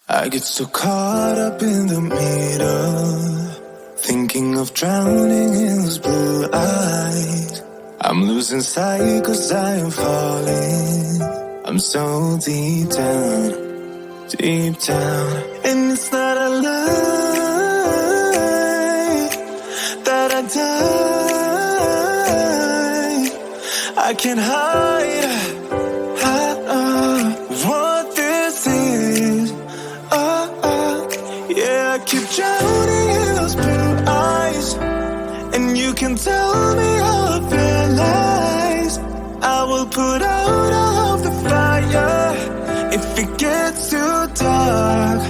I get so caught up in the middle, thinking of drowning in those blue eyes. I'm losing sight 'cause I am falling. I'm so deep down, and it's not a lie that I die. I can't hide what this is. Yeah, I keep drowning in those blue eyes, and you can tell me all of your lies. I will put out all of the fire if it gets too dark.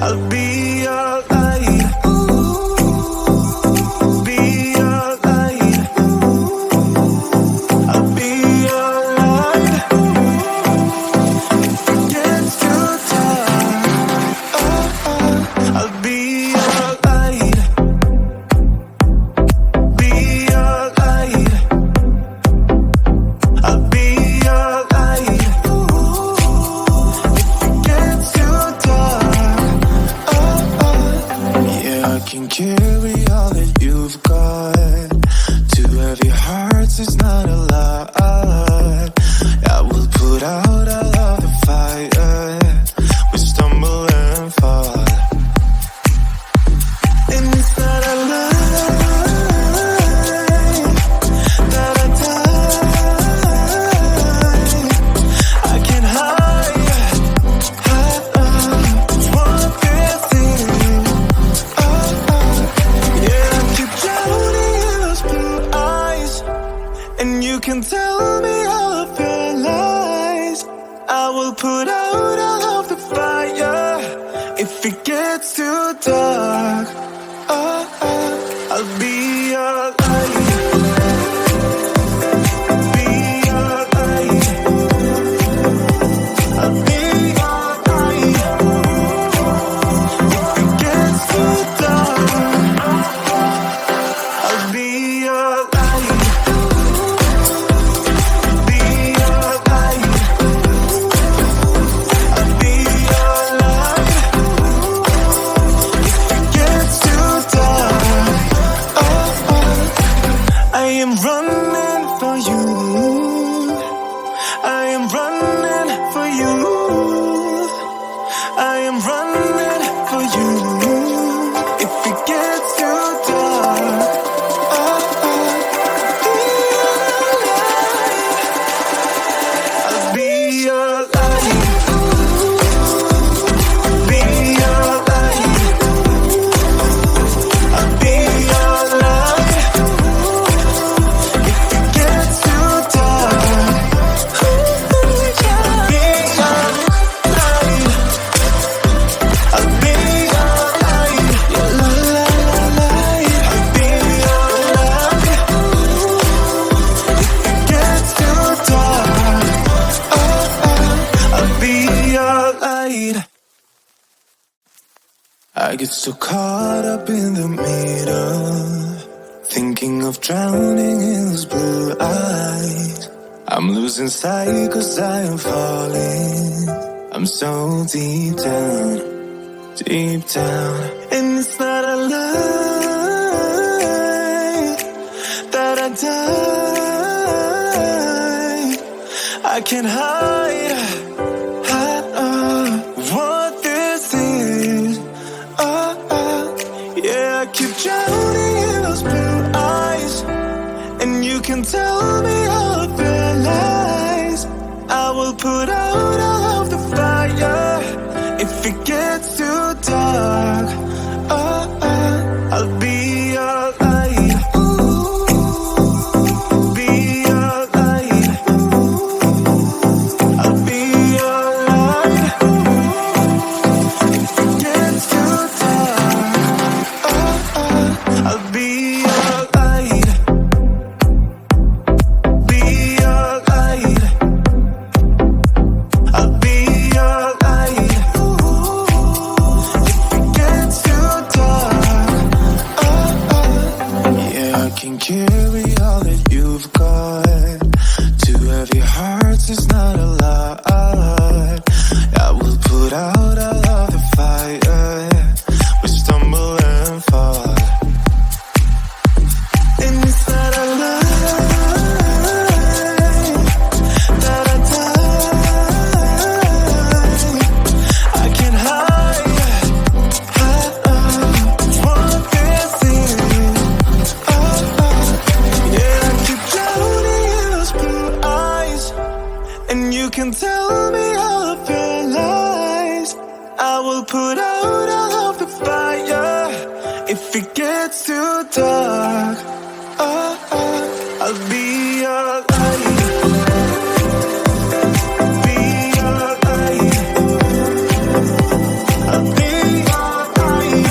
I'll be your light. Be your light. I'll be your light. If it gets too dark, I'll be your light. Be your light. I'll be your light. If it gets too dark, yeah, I can carry all that you've got. Two heavy hearts is not a lot. I will put out all of the fire. We stumble and fall, and it's not a lie that I die. I can't hide what this is. Yeah, I keep drowning in those blue eyes, and you can tell me all of your lies. I will put out all of the fire if it gets too dark. I'll be your light. Be your light. I'll be your light. If it gets too dark, I'll be your light. Be your light. I'll be your light. If it gets too dark, I am running for you. I am running for you. I am running for you. If it gets too dark, I'll be your light. Be your light. I'll be your light. If it gets too dark, I'll be your light. I'll be your light. Your light. I'll be your light. If it gets too dark, I'll be your light. I get so caught up in the middle, thinking of drowning in those blue eyes. I'm losing sight 'cause I am falling. I'm so deep down, and it's not a lie that I die. I can't hide what this is. Yeah, I keep drowning in those blue eyes, and you can tell me all of your lies. I will put out all of the fire if it gets too dark. I'll be your light. Be your light. I'll be your light. If it gets too dark, I'll be your light. Be your light. I'll be your light. If it gets too gets too dark, I'll be your light. Be your light. I'll be your light.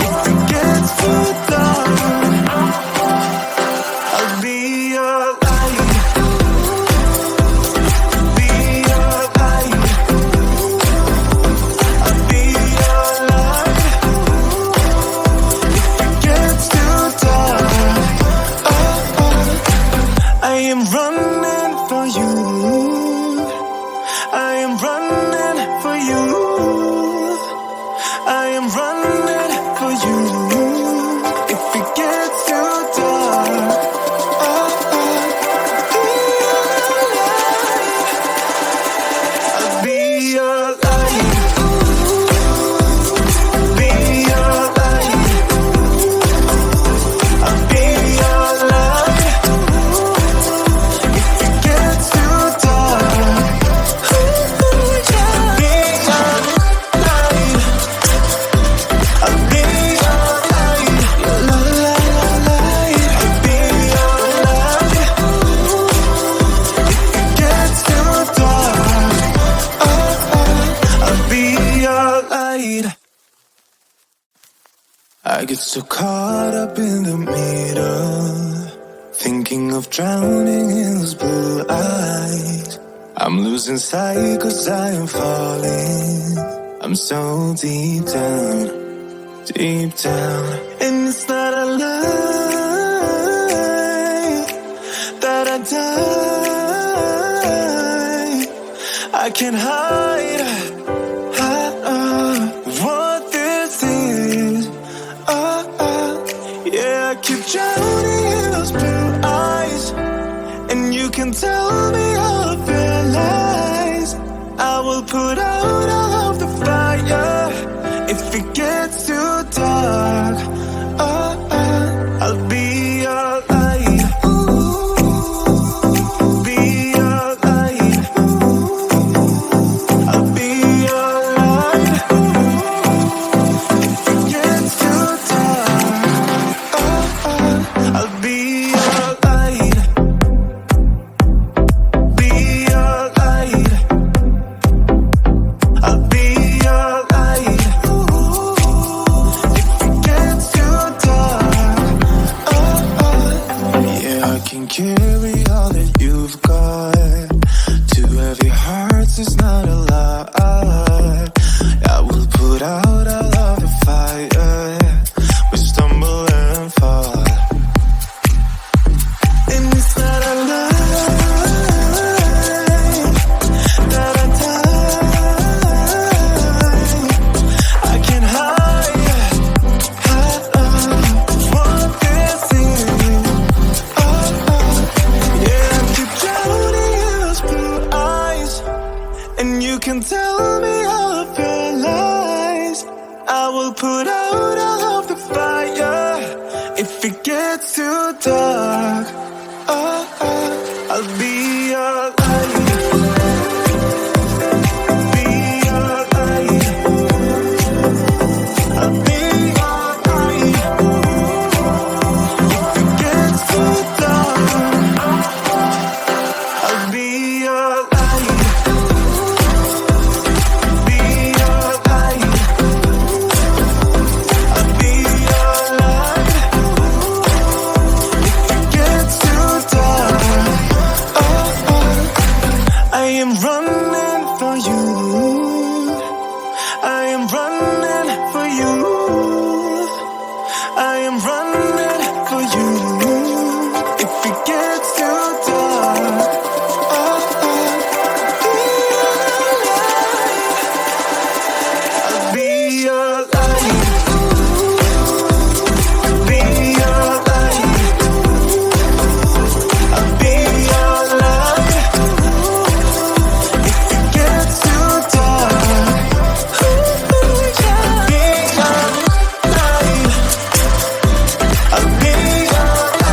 If it gets too dark, I'll be your light. Be your light. I'll be your light. If it gets too dark, I am running for you. I am running for you. I am running for you. If it gets too dark, I'll be your light. Be your light. I'll be your light. If it gets too dark, I'll be your light. I'll be your light. La la la light. I'll be your light. If it gets too dark, I'll be your light. I get so caught up in the middle, thinking of drowning in those blue eyes. I'm losing sight 'cause I am falling. I'm so deep down, and it's not a lie that I die. I can't hide what this is. Yeah, I keep drowning in those blue eyes, and you can tell me all of your lies. I will put out all of the fire if it gets too dark. I'll be your light. Be your light. I'll be your light. If it gets too dark, I'll be your light. Be your light. I'll be your light. If it gets too dark, yeah, I can carry all that you've got. Two heavy hearts is not a lie. I will put out all of the fire. We stumble and fall, and it's not a lie that I die. I can't hide what this is. Yeah, I keep drowning in those blue eyes, and you can tell me all of your lies. I will put out all of the fire if it gets too dark. I'll be your light. Be your light. I'll be your light. If it gets too dark, I'll be your light. Be your light. I'll be your light. If it gets too dark, I am running for you. I am running for you. I am running for you. If it gets too dark, I'll be your light. Be your light. I'll be your light. If it gets too dark, be your light. I'll be your light.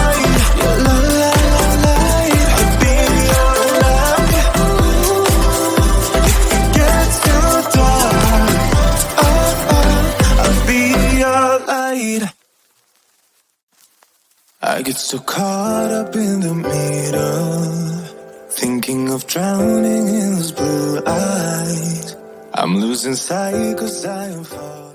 light. I get so caught up in the middle, thinking of drowning in those blue eyes. I'm losing sight 'cause I am falling.